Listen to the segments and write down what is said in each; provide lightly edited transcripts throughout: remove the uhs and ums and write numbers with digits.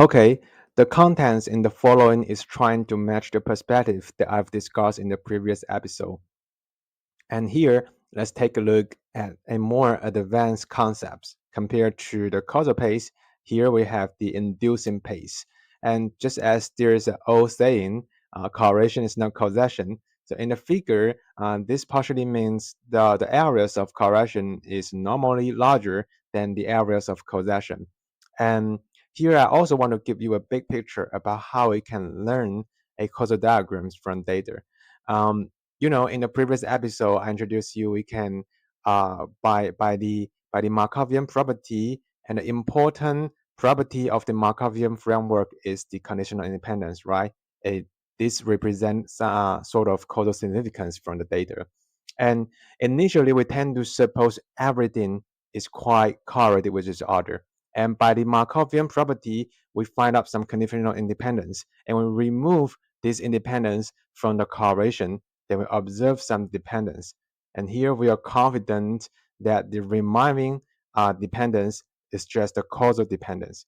Okay, the contents in the following is trying to match the perspective that I've discussed in the previous episode. And here, let's take a look at a more advanced concepts compared to the causal pace. Here we have the inducing pace. And just as there is an old saying, correlation is not causation. So in the figure, this partially means the areas of correlation is normally larger than the areas of causation. And here I also want to give you a big picture about how we can learn a causal diagrams from data. Um, in the previous episode, I introduced you. We can by the Markovian property, and the important property of the Markovian framework is the conditional independence, right? It, this represents sort of causal significance from the data. And initially, we tend to suppose everything is quite correlated with each other. And by the Markovian property, we find out some conditional independence, and we remove this independence from the correlation, then we observe some dependence. And here we are confident that the remaining dependence is just a causal dependence.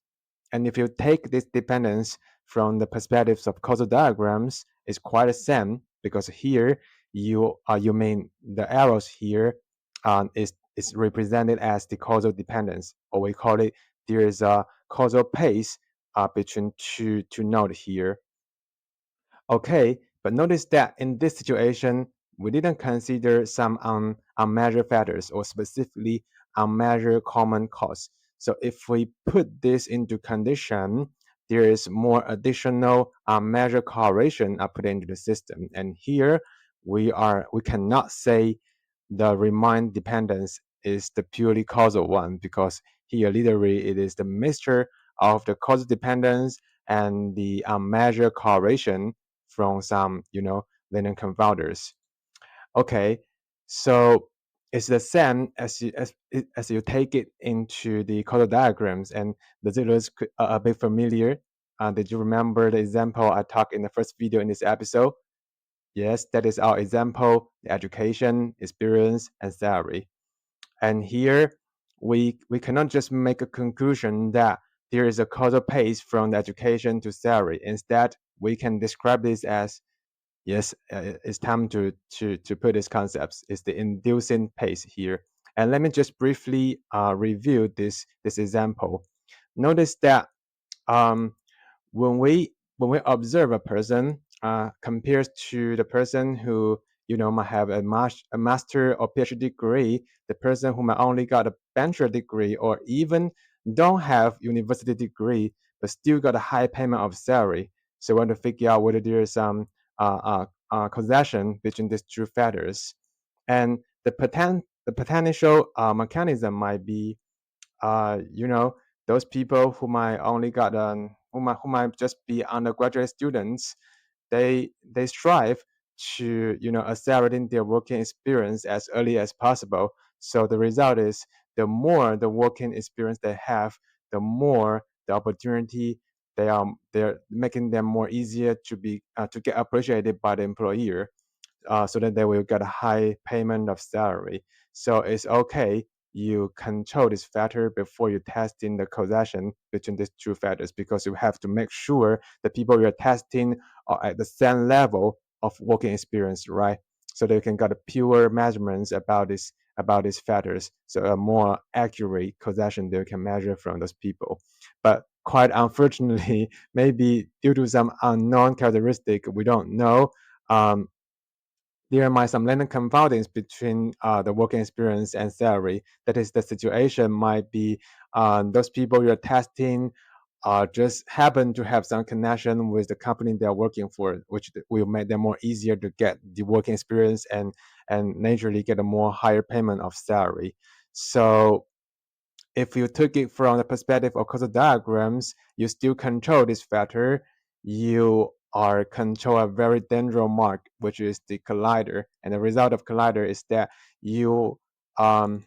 And if you take this dependence from the perspectives of causal diagrams, it's quite the same because here you mean the arrows here is represented as the causal dependence, or we call it there is a causal pace between two nodes here. Okay, but notice that in this situation, we didn't consider some unmeasured factors or specifically unmeasured common cause. So if we put this into condition, there is more additional unmeasured correlation put into the system. And here we cannot say the remind dependence is the purely causal one because here literally it is the mixture of the causal dependence and the unmeasured correlation from some, linear confounders. Okay, so it's the same as you take it into the causal diagrams, and does it look a bit familiar? Did you remember the example I talked in the first video in this episode? Yes, that is our example: the education, experience, and salary. And here we cannot just make a conclusion that there is a causal pace from the education to salary. Instead, we can describe this as yes, it's time to put these concepts. It's the inducing pace here. And let me just briefly review this example. Notice that um, when we observe a person compared to the person who might have a master or PhD degree, the person who might only got a bachelor degree or even don't have university degree but still got a high payment of salary. So we want to figure out whether there is some causation between these two factors, and the potential mechanism might be you know, those people who might only got who might just be undergraduate students, they strive to accelerating their working experience as early as possible. So the result is the more the working experience they have, the more the opportunity they're making them more easier to get appreciated by the employer, so that they will get a high payment of salary. So it's okay you control this factor before you testing the causation between these two factors, because you have to make sure the people you're testing are at the same level of working experience, right? So they can get a pure measurements about these factors, so a more accurate causation they can measure from those people. But quite unfortunately, maybe due to some unknown characteristic we don't know, um, there might some random confoundings between the working experience and salary. That is, the situation might be those people you're testing just happen to have some connection with the company they're working for, which will make them more easier to get the working experience and naturally get a more higher payment of salary. So if you took it from the perspective of causal diagrams, you still control this factor. You are control a very dangerous mark, which is the collider. And the result of collider is that you um,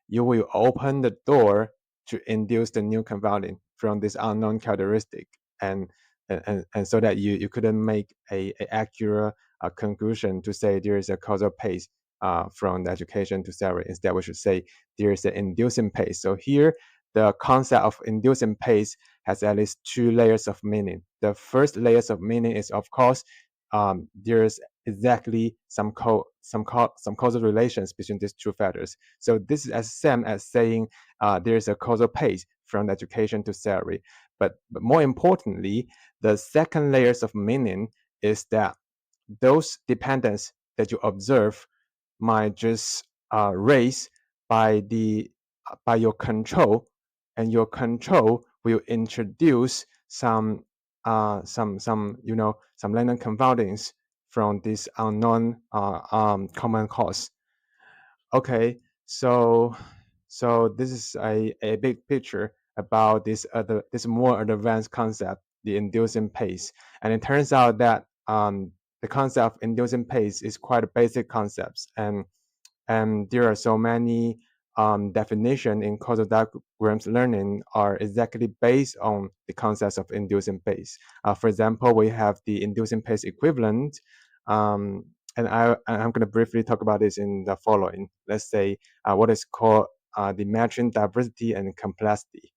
you will open the door to induce the new confounding from this unknown characteristic, and and so that you couldn't make a accurate conclusion to say there is a causal pace from the education to salary. Instead, we should say there is an inducing pace. So here, the concept of inducing pace has at least two layers of meaning. The first layers of meaning is, of course, there's exactly some causal relations between these two factors. So this is as same as saying there's a causal pace from education to salary. But more importantly, the second layers of meaning is that those dependence that you observe might just raise by the by your control, and your control will introduce some random confoundings from this unknown common cause. Okay, so this is a big picture about this more advanced concept, the inducing pace. And it turns out that the concept of inducing pace is quite a basic concept, and there are so many definition in causal diagrams learning are exactly based on the concepts of inducing pace. For example, we have the inducing pace equivalent, um, I'm going to briefly talk about this in the following. Let's say what is called the matching diversity and complexity.